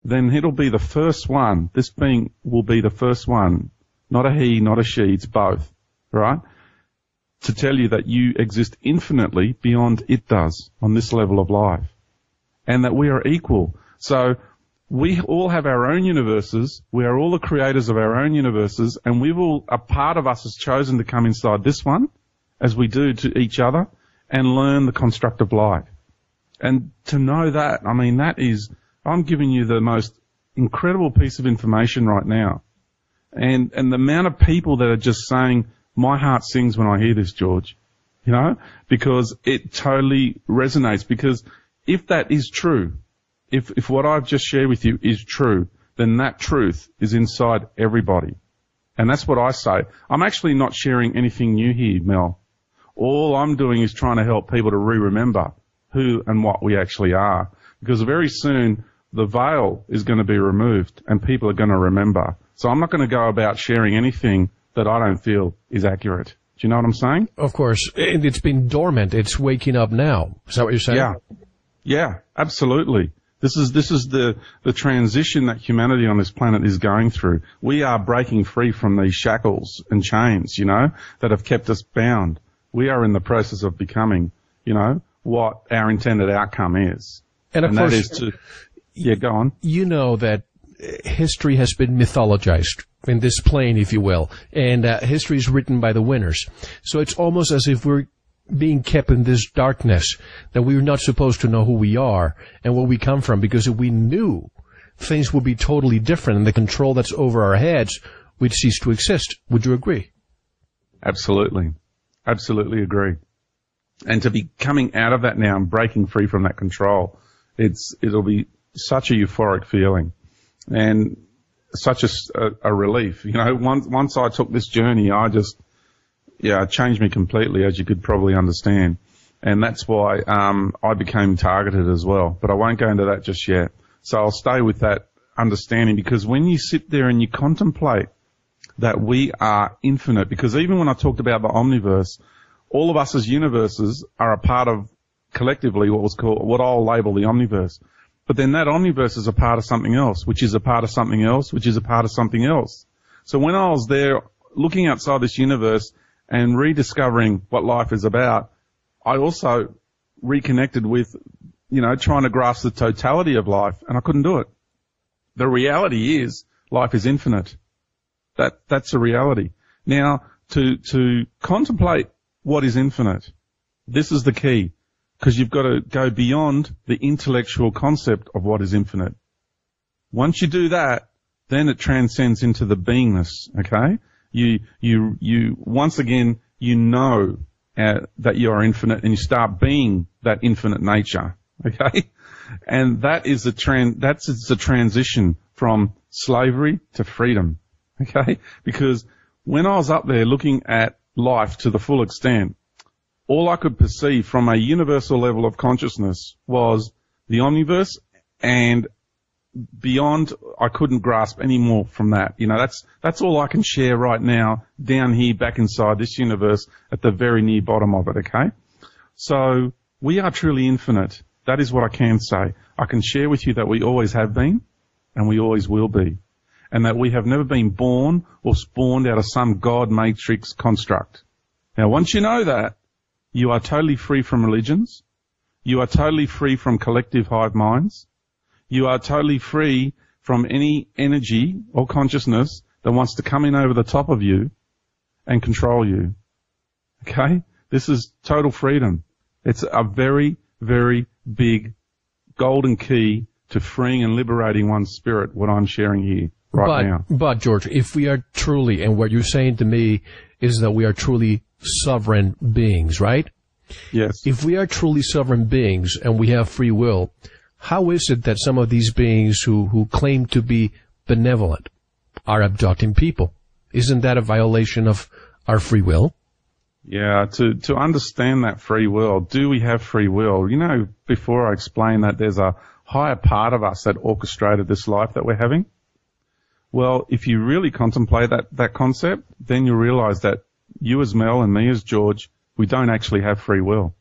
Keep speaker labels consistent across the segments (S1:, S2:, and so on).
S1: then it'll be the first one. This being will be the first one, not a he, not a she, it's both, right? To tell you that you exist infinitely beyond it does on this level of life, and that we are equal. So we all have our own universes. We are all the creators of our own universes, and a part of us has chosen to come inside this one, as we do to each other, and learn the construct of life. And to know that, I mean, I'm giving you the most incredible piece of information right now. And the amount of people that are just saying, my heart sings when I hear this, George, you know, because it totally resonates. Because if that is true, if what I've just shared with you is true, then that truth is inside everybody. And that's what I say. I'm actually not sharing anything new here, Mel. All I'm doing is trying to help people to remember who and what we actually are. Because very soon the veil is going to be removed and people are going to remember. So I'm not going to go about sharing anything that I don't feel is accurate. Do you know what I'm saying?
S2: Of course. And it's been dormant. It's waking up now. Is that what you're saying?
S1: Yeah, absolutely. This is the transition that humanity on this planet is going through. We are breaking free from these shackles and chains, you know, that have kept us bound. We are in the process of becoming, you know, what our intended outcome is. And of course, that is to, yeah, go on.
S2: You know that history has been mythologized in this plane, if you will, and history is written by the winners. So it's almost as if we're being kept in this darkness, that we're not supposed to know who we are and where we come from, because if we knew, things would be totally different and the control that's over our heads would cease to exist. Would you agree?
S1: Absolutely. Absolutely agree. And to be coming out of that now and breaking free from that control, it'll be such a euphoric feeling and such a relief. You know, once I took this journey, it changed me completely, as you could probably understand. And that's why I became targeted as well. But I won't go into that just yet. So I'll stay with that understanding, because when you sit there and you contemplate that we are infinite, because even when I talked about the omniverse, all of us as universes are a part of collectively what I'll label the omniverse. But then that omniverse is a part of something else, which is a part of something else, which is a part of something else. So when I was there looking outside this universe and rediscovering what life is about, I also reconnected with, you know, trying to grasp the totality of life, and I couldn't do it. The reality is life is infinite. That's a reality. Now, to contemplate what is infinite, this is the key, because you've got to go beyond the intellectual concept of what is infinite. Once you do that, then it transcends into the beingness, okay? You once again, you know that you are infinite, and you start being that infinite nature, okay? And that is the transition from slavery to freedom, okay? Because when I was up there looking at life to the full extent, all I could perceive from a universal level of consciousness was the omniverse, and beyond, I couldn't grasp any more from that. You know, that's all I can share right now down here back inside this universe at the very near bottom of it, okay? So we are truly infinite. That is what I can say. I can share with you that we always have been and we always will be, and that we have never been born or spawned out of some God matrix construct. Now, once you know that, you are totally free from religions. You are totally free from collective hive minds. You are totally free from any energy or consciousness that wants to come in over the top of you and control you. Okay? This is total freedom. It's a very, very big golden key to freeing and liberating one's spirit, what I'm sharing here now.
S2: But, George, if we are truly, and what you're saying to me is that we are truly sovereign beings, right?
S1: Yes.
S2: If we are truly sovereign beings and we have free will, how is it that some of these beings who claim to be benevolent are abducting people? Isn't that a violation of our free will?
S1: Yeah, to understand that free will, do we have free will? You know, before I explain that, there's a higher part of us that orchestrated this life that we're having. Well, if you really contemplate that concept, then you'll realize that you as Mel and me as George, we don't actually have free will.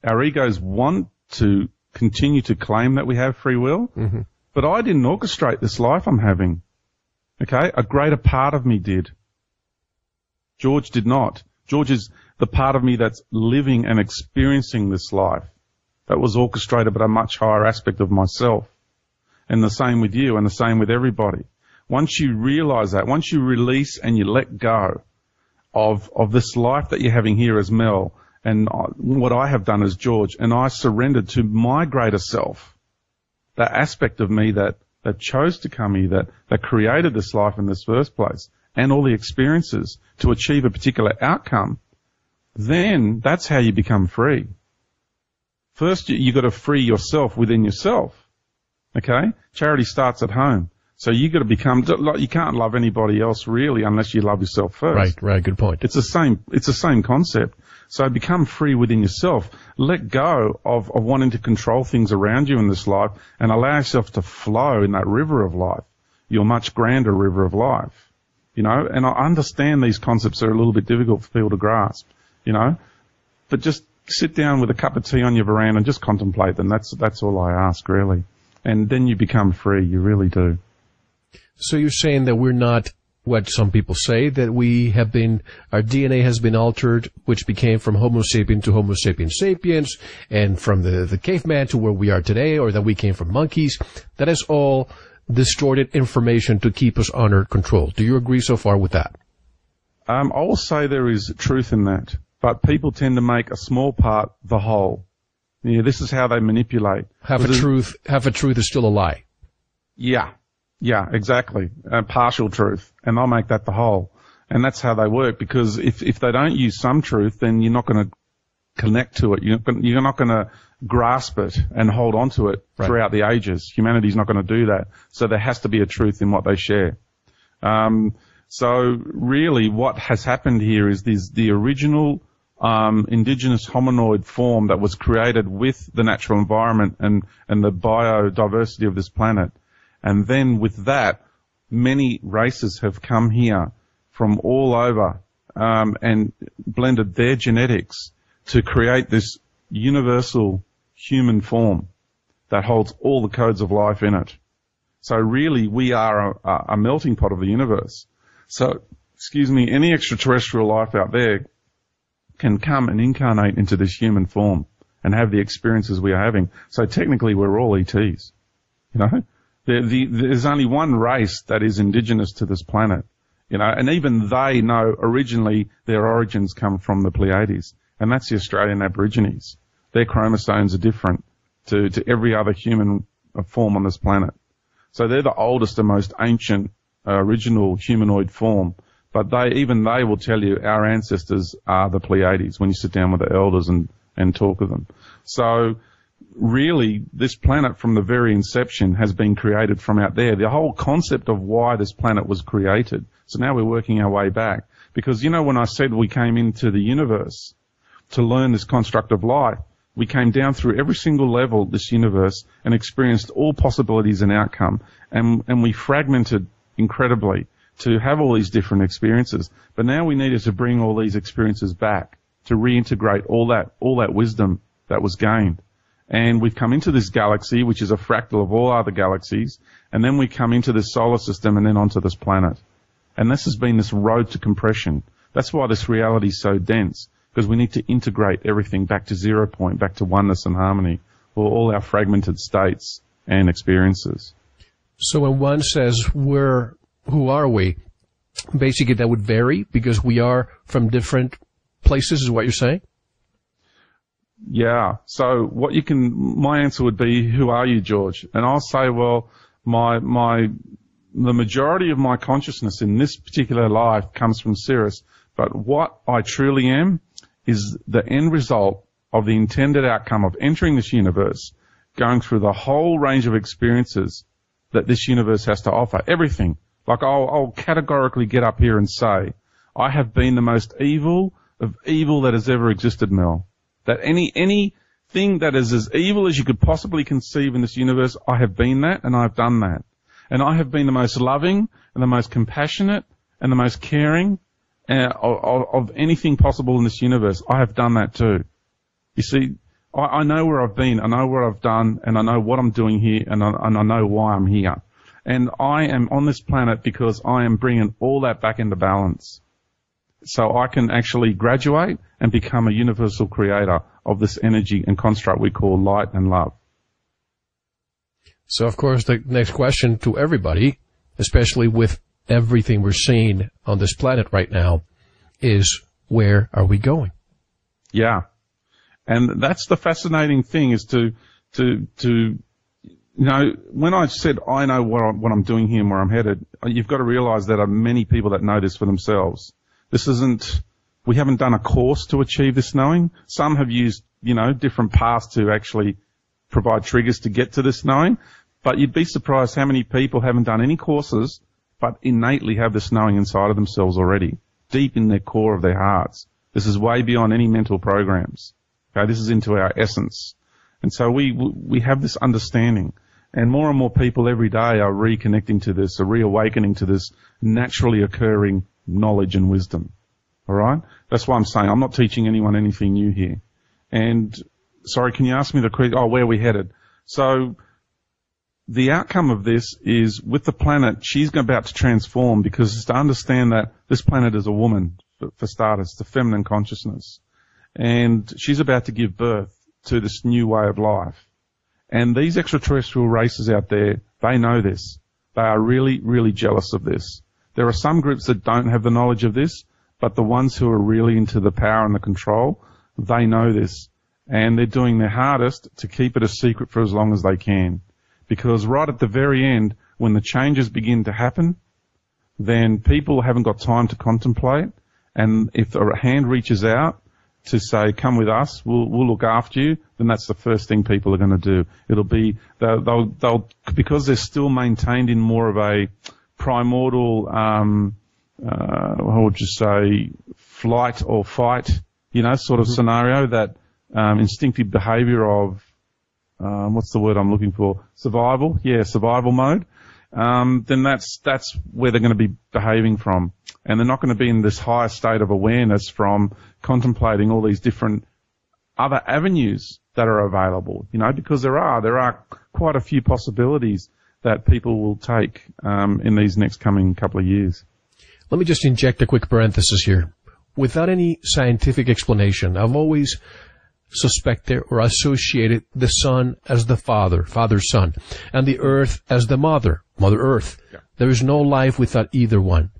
S1: Our egos want to continue to claim that we have free will, But I didn't orchestrate this life I'm having. Okay? A greater part of me did. George did not. George is the part of me that's living and experiencing this life that was orchestrated by a much higher aspect of myself. And the same with you and the same with everybody. Once you realize that, once you release and you let go of this life that you're having here as Mel and what I have done as George, and I surrendered to my greater self, that aspect of me that chose to come here, that created this life in this first place, and all the experiences to achieve a particular outcome, then that's how you become free. First, you got to free yourself within yourself. Okay? Charity starts at home. So you got to become, you can't love anybody else really unless you love yourself first.
S2: Right, good point.
S1: It's the same concept. So become free within yourself. Let go of wanting to control things around you in this life and allow yourself to flow in that river of life, your much grander river of life. You know, and I understand these concepts are a little bit difficult for people to grasp, you know, but just sit down with a cup of tea on your veranda and just contemplate them. That's all I ask, really. And then you become free. You really do.
S2: So you're saying that we're not what some people say, that our DNA has been altered, which became from Homo sapien to Homo sapiens sapiens, and from the caveman to where we are today, or that we came from monkeys. That is all distorted information to keep us under control. Do you agree so far with that?
S1: I will say there is truth in that, but people tend to make a small part the whole. Yeah, this is how they manipulate.
S2: Half a truth is still a lie.
S1: Yeah, exactly. Partial truth. And they'll make that the whole. And that's how they work, because if they don't use some truth, then you're not going to connect to it. You're not going to grasp it and hold on to it throughout the ages. Humanity's not going to do that. So there has to be a truth in what they share. So really what has happened here is the original indigenous hominoid form that was created with the natural environment and the biodiversity of this planet. And then with that, many races have come here from all over and blended their genetics to create this universal human form that holds all the codes of life in it. So really, we are a melting pot of the universe. So, any extraterrestrial life out there can come and incarnate into this human form and have the experiences we are having. So technically, we're all ETs. You know, there's only one race that is indigenous to this planet. You know, and even they know originally their origins come from the Pleiades, and that's the Australian Aborigines. Their chromosomes are different to every other human form on this planet. So they're the oldest and most ancient original humanoid form. But they will tell you our ancestors are the Pleiades when you sit down with the elders and talk with them. So really, this planet from the very inception has been created from out there. The whole concept of why this planet was created. So now we're working our way back. Because, you know, when I said we came into the universe to learn this construct of life, we came down through every single level of this universe and experienced all possibilities and outcome. And we fragmented incredibly to have all these different experiences. But now we needed to bring all these experiences back to reintegrate all that wisdom that was gained. And we've come into this galaxy, which is a fractal of all other galaxies, and then we come into this solar system and then onto this planet. And this has been this road to compression. That's why this reality is so dense, because we need to integrate everything back to 0 point, back to oneness and harmony, or all our fragmented states and experiences.
S2: So when one says, who are we? Basically, that would vary because we are from different places, is what you're saying?
S1: Yeah. So my answer would be, who are you, George? And I'll say, well, the majority of my consciousness in this particular life comes from Sirius, but what I truly am is the end result of the intended outcome of entering this universe, going through the whole range of experiences that this universe has to offer, everything. Like I'll categorically get up here and say, I have been the most evil of evil that has ever existed, Mel. That anything that is as evil as you could possibly conceive in this universe, I have been that and I've done that. And I have been the most loving and the most compassionate and the most caring of anything possible in this universe. I have done that too. You see, I know where I've been, I know what I've done, and I know what I'm doing here, and I know why I'm here. And I am on this planet because I am bringing all that back into balance. So I can actually graduate and become a universal creator of this energy and construct we call light and love.
S2: So, of course, the next question to everybody, especially with everything we're seeing on this planet right now, is where are we going?
S1: Yeah. And that's the fascinating thing, is to you know, when I said I know what I'm doing here and where I'm headed, you've got to realize there are many people that know this for themselves. This isn't, we haven't done a course to achieve this knowing. Some have used, you know, different paths to actually provide triggers to get to this knowing. But you'd be surprised how many people haven't done any courses, but innately have this knowing inside of themselves already, deep in their core of their hearts. This is way beyond any mental programs. Okay, this is into our essence. And so we have this understanding. And more people every day are reconnecting to this, are reawakening to this naturally occurring knowledge and wisdom. All right? That's why I'm saying I'm not teaching anyone anything new here. And, sorry, can you ask me the question? Oh, where are we headed? So, the outcome of this is, with the planet, she's about to transform, because it's to understand that this planet is a woman, for starters, the feminine consciousness. And she's about to give birth to this new way of life. And these extraterrestrial races out there, they know this. They are really, really jealous of this. There are some groups that don't have the knowledge of this, but the ones who are really into the power and the control, they know this. And they're doing their hardest to keep it a secret for as long as they can. Because right at the very end, when the changes begin to happen, then people haven't got time to contemplate. And if a hand reaches out to say, come with us, we'll look after you, then that's the first thing people are going to do. It'll be, they'll because they're still maintained in more of a primordial, what would you say, flight or fight, you know, sort of scenario, that instinctive behavior of, what's the word I'm looking for? Survival? Yeah, survival mode. Then that's where they're going to be behaving from. And they're not going to be in this higher state of awareness from contemplating all these different other avenues that are available, you know, because there are quite a few possibilities that people will take in these next coming couple of years.
S2: Let me just inject a quick parenthesis here. Without any scientific explanation, I've always suspected or associated the sun as the father, father-son, and the earth as the mother, Mother Earth. Yeah. There is no life without either one.